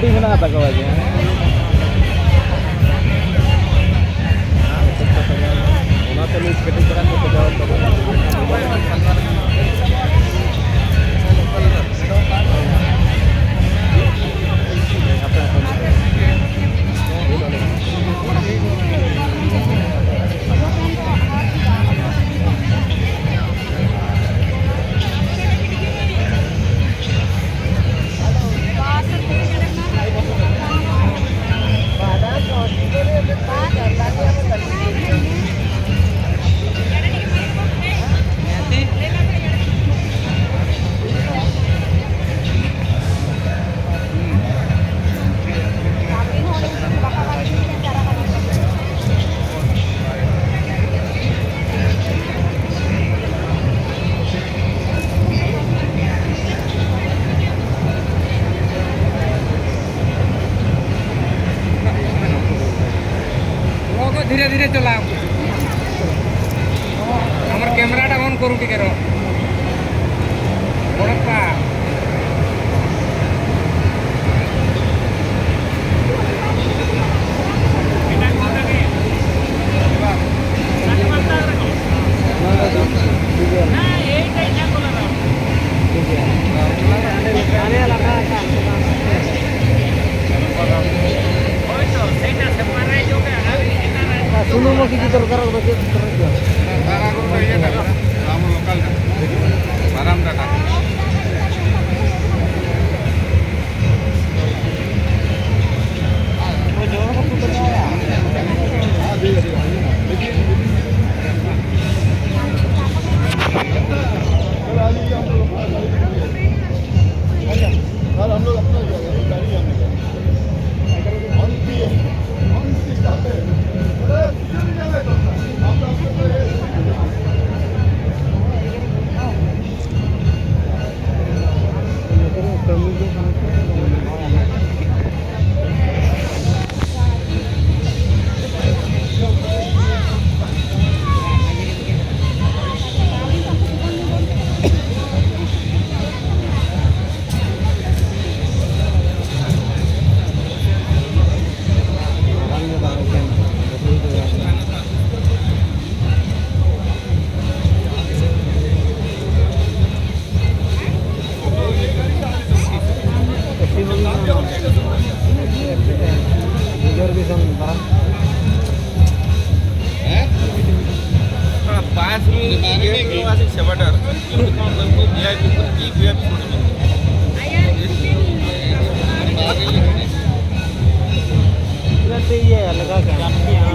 di mana tak kau aja. Ona to lu ketik kira ko jawab to. धीरे धीरे चलाओ हमार कैमराटा on करू टिके रो बड़प्पा Suno mo kiki terkara ko bagi terus. Para ko to iya ta kamu lokal ta baram ta Oh jauh ko putar ya. कल हम लोग अपना गाड़ी ये लगा क्या